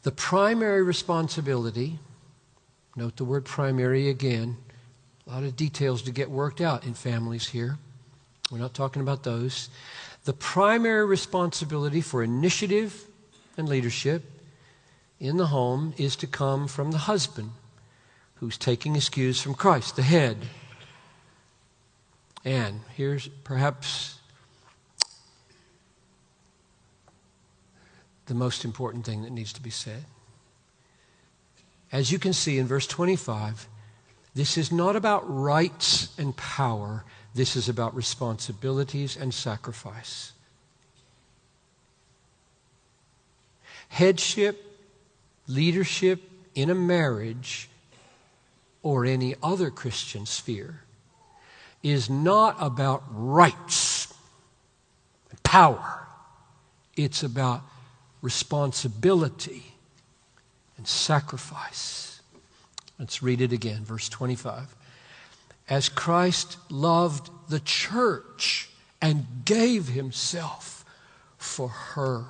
The primary responsibility, note the word primary again, a lot of details to get worked out in families here. We're not talking about those. The primary responsibility for initiative and leadership in the home is to come from the husband, who's taking his cues from Christ, the head. And here's perhaps the most important thing that needs to be said. As you can see in verse 25, this is not about rights and power. This is about responsibilities and sacrifice. Headship, leadership in a marriage or any other Christian sphere is not about rights and power. It's about responsibility and sacrifice. Let's read it again, verse 25. As Christ loved the church and gave himself for her.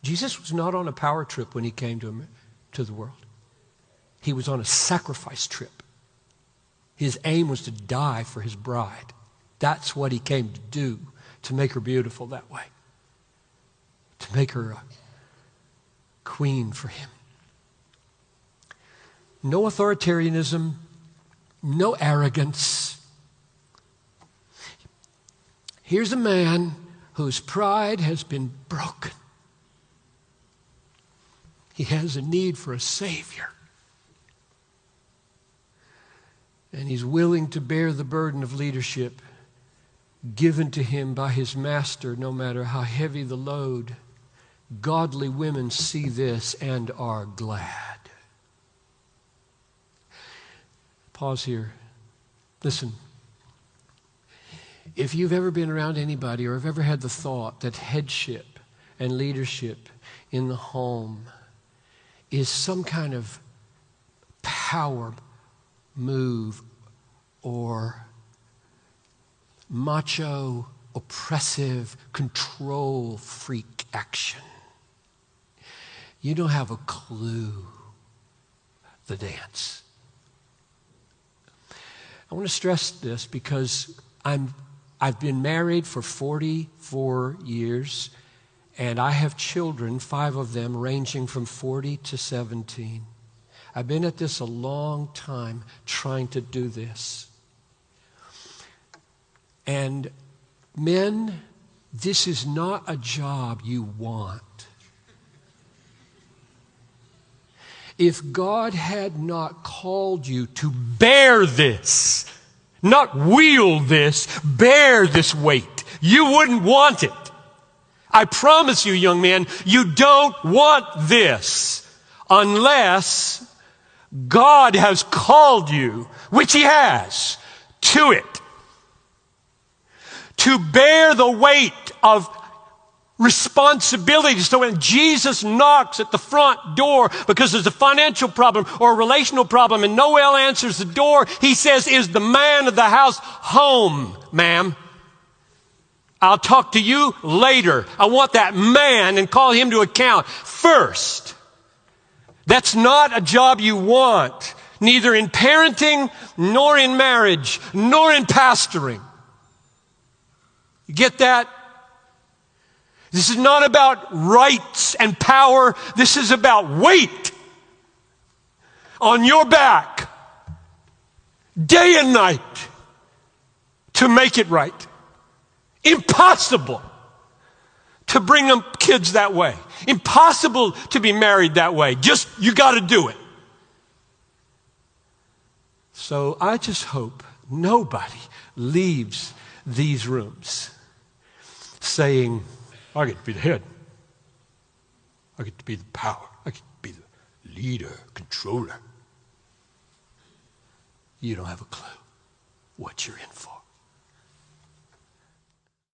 Jesus was not on a power trip when he came to the world. He was on a sacrifice trip. His aim was to die for his bride. That's what he came to do, to make her beautiful that way, to make her a queen for him. No authoritarianism, no arrogance. Here's a man whose pride has been broken. He has a need for a Savior. And he's willing to bear the burden of leadership given to him by his master, no matter how heavy the load. Godly women see this and are glad. Pause here. Listen. If you've ever been around anybody or have ever had the thought that headship and leadership in the home is some kind of power move or macho, oppressive, control freak action, you don't have a clue the dance. I want to stress this because I've been married for 44 years, and I have children, 5 of them, ranging from 40 to 17. I've been at this a long time trying to do this. And men, this is not a job you want. If God had not called you to bear this, not wield this, bear this weight, you wouldn't want it. I promise you, young man, you don't want this unless God has called you, which he has, to it. To bear the weight of responsibility. So when Jesus knocks at the front door because there's a financial problem or a relational problem and Noel answers the door, he says, "Is the man of the house home, ma'am? I'll talk to you later. I want that man," and call him to account first. That's not a job you want, neither in parenting, nor in marriage, nor in pastoring. You get that? This is not about rights and power. This is about weight on your back, day and night, to make it right. Impossible to bring them kids that way. Impossible to be married that way. Just, you got to do it. So I just hope nobody leaves these rooms saying, "I get to be the head. I get to be the power. I get to be the leader, controller." You don't have a clue what you're in for.